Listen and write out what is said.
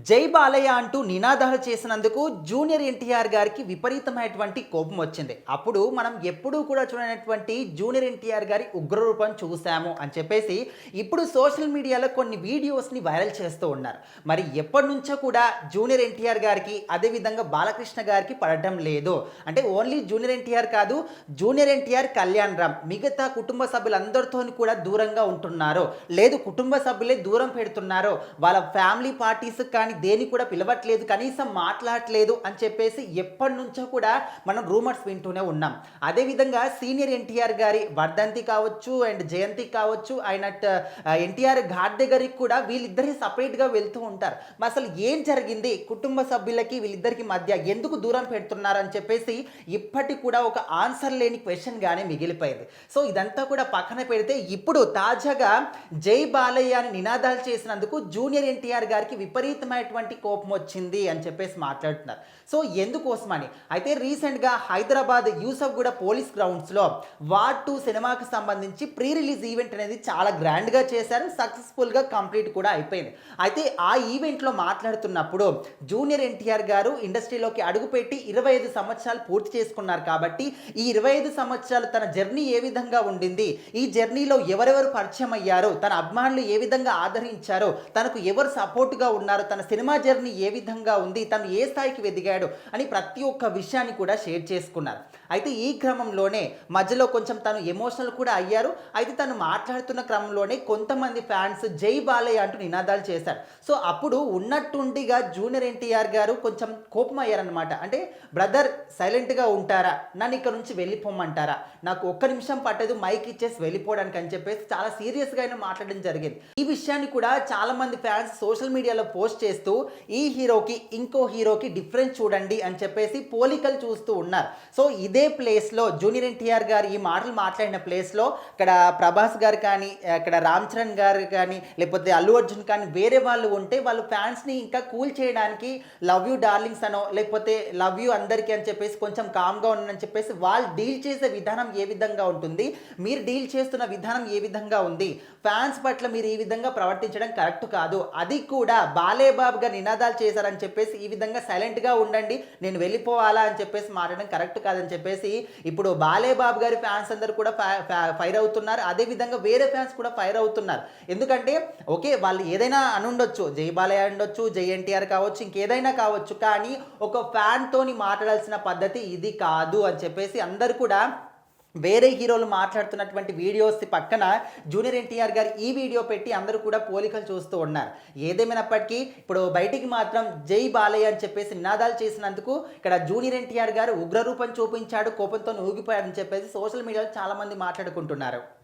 జై బాలయ్య అంటూ నినాదాలు చేసినందుకు జూనియర్ ఎన్టీఆర్ గారికి విపరీతమైనటువంటి కోపం వచ్చింది. అప్పుడు మనం ఎప్పుడూ కూడా చూడనటువంటి జూనియర్ ఎన్టీఆర్ గారి ఉగ్రరూపం చూసాము అని చెప్పేసి ఇప్పుడు సోషల్ మీడియాలో కొన్ని వీడియోస్ని వైరల్ చేస్తూ ఉన్నారు. మరి ఎప్పటి నుంచో కూడా జూనియర్ ఎన్టీఆర్ గారికి అదేవిధంగా బాలకృష్ణ గారికి పడటం లేదు. అంటే ఓన్లీ జూనియర్ ఎన్టీఆర్ కాదు, జూనియర్ ఎన్టీఆర్, కళ్యాణ్ రామ్ మిగతా కుటుంబ సభ్యులందరితో కూడా దూరంగా ఉంటున్నారు. లేదు కుటుంబ సభ్యులే దూరం పెడుతున్నారు. వాళ్ళ ఫ్యామిలీ పార్టీస్ కానీ దేని కూడా పిలవట్లేదు, కనీసం మాట్లాడట్లేదు అని చెప్పేసి ఎప్పటి నుంచో కూడా మనం రూమర్స్ వింటూనే ఉన్నాం. అదేవిధంగా సీనియర్ ఎన్టీఆర్ గారి వర్ధంతి కావచ్చు అండ్ జయంతి కావచ్చు, ఆయన ఎన్టీఆర్ ఘాట్ దగ్గరికి కూడా వీళ్ళిద్దరి సపరేట్గా వెళ్తూ ఉంటారు. మరి అసలు ఏం జరిగింది, కుటుంబ సభ్యులకి వీళ్ళిద్దరికి మధ్య ఎందుకు దూరం పెడుతున్నారు అని చెప్పేసి ఇప్పటికి కూడా ఒక ఆన్సర్ లేని క్వశ్చన్ గానే మిగిలిపోయింది. సో ఇదంతా కూడా పక్కన పెడితే ఇప్పుడు తాజాగా జై బాలయ్య అని నినాదాలు చేసినందుకు జూనియర్ ఎన్టీఆర్ గారికి విపరీతమైనటువంటి కోపం వచ్చింది అని చెప్పేసి మాట్లాడుతున్నారు. సో ఎందుకోసమని అయితే రీసెంట్గా హైదరాబాద్ యూసఫ్గూడ పోలీస్ గ్రౌండ్స్లో వార్ 2 సినిమాకి సంబంధించి ప్రీ రిలీజ్ ఈవెంట్ అనేది చాలా గ్రాండ్గా చేశారు. సక్సెస్ఫుల్గా కంప్లీట్ కూడా అయిపోయింది. అయితే ఆ ఈవెంట్లో మాట్లాడుతున్నప్పుడు జూనియర్ ఎన్టీఆర్ గారు ఇండస్ట్రీలోకి అడుగుపెట్టి 25 సంవత్సరాలు పూర్తి చేసుకున్నారు. కాబట్టి ఈ 25 సంవత్సరాలు తన జర్నీ ఏ విధంగా ఉండింది, ఈ జర్నీలో ఎవరెవరు పరిచయం అయ్యారు, తన అభిమానులు ఏ విధంగా ఆదరించారు, తనకు ఎవరు సపోర్ట్గా ఉన్నారు, తన సినిమా జర్నీ ఏ విధంగా ఉంది, తను ఏ స్థాయికి ఎదిగాడు అని ప్రతి ఒక్క విషయాన్ని కూడా షేర్ చేసుకున్నారు. అయితే ఈ క్రమంలోనే మధ్యలో కొంచెం తను ఎమోషనల్ కూడా అయ్యారు. అయితే తను మాట్లాడుతున్న క్రమంలోనే కొంతమంది ఫ్యాన్స్ జై బాలయ్య అంటూ నినాదాలు చేశారు. సో అప్పుడు ఉన్నట్టుండిగా జూనియర్ ఎన్టీఆర్ గారు కొంచెం కోపం అయ్యారనమాట. అంటే బ్రదర్ సైలెంట్గా ఉంటారా, నన్ను ఇక్కడ నుంచి వెళ్ళిపోమంటారా, నాకు ఒక్క నిమిషం పట్టదు మైక్ ఇచ్చేసి వెళ్ళిపోవడానికి అని చెప్పేసి చాలా సీరియస్గా అయినా మాట్లాడడం జరిగింది. ఈ విషయాన్ని కూడా చాలా మంది ఫ్యాన్స్ సోషల్ మీడియాలో పోస్ట్ చేస్తూ ఈ హీరోకి ఇంకో హీరోకి డిఫరెన్స్ చూడండి అని చెప్పేసి పోలికలు చూస్తూ ఉన్నారు. సో ఇదే ప్లేస్లో జూనియర్ ఎన్టీఆర్ గారు ఈ మాటలు మాట్లాడిన ప్లేస్లో ఇక్కడ ప్రభాస్ గారు కానీ, ఇక్కడ రామ్ చరణ్ గారు కానీ, లేకపోతే అల్లు అర్జున్ కానీ వేరే వాళ్ళు ఉంటే వాళ్ళు ఫ్యాన్స్ని ఇంకా కూల్ చేయడానికి లవ్ యూ డార్లింగ్స్ అనో లేకపోతే లవ్ యూ అందరికీ అని చెప్పేసి కొంచెం కామ్గా ఉండని చెప్పేసి వాళ్ళు డీల్ చేసే విధానం ఏ విధంగా ఉంటుంది, మీరు డీల్ చేస్తున్న విధానం ఏ విధంగా ఉంది, ఫ్యాన్స్ పట్ల మీరు ఈ విధంగా ప్రవర్తించడం కరెక్ట్ కాదు, అది కూడా బాలేబాబు గారు నినాదాలు చేశారని చెప్పేసి ఈ విధంగా సైలెంట్గా ఉండండి, నేను వెళ్ళిపోవాలా అని చెప్పేసి మాట్లాడడం కరెక్ట్ కాదని చెప్పేసి ఇప్పుడు బాలేబాబు గారి ఫ్యాన్స్ అందరూ కూడా ఫైర్ అవుతున్నారు. అదేవిధంగా వేరే ఫ్యాన్స్ కూడా ఫైర్ అవుతున్నారు. ఎందుకంటే ఓకే వాళ్ళు ఏదైనా అనుండొచ్చు, జై బాలయ్య ఉండొచ్చు, జై ఎన్టీఆర్ కావచ్చు, ఇంకేదైనా కావచ్చు, కానీ ఒక ఫ్యాన్ తోని మాట్లాడాల్సిన పద్ధతి ఇది కాదు అని చెప్పేసి అందరూ కూడా వేరే హీరోలు మాట్లాడుతున్నటువంటి వీడియోస్ పక్కన జూనియర్ ఎన్టీఆర్ గారు ఈ వీడియో పెట్టి అందరూ కూడా పోలికలు చూస్తూ ఉన్నారు. ఏదేమైనప్పటికీ ఇప్పుడు బయటికి మాత్రం జై బాలయ్య అని చెప్పేసి నినాదాలు చేసినందుకు ఇక్కడ జూనియర్ ఎన్టీఆర్ గారు ఉగ్రరూపం చూపించాడు, కోపంతో ఊగిపోయాడని చెప్పేసి సోషల్ మీడియాలో చాలామంది మాట్లాడుకుంటున్నారు.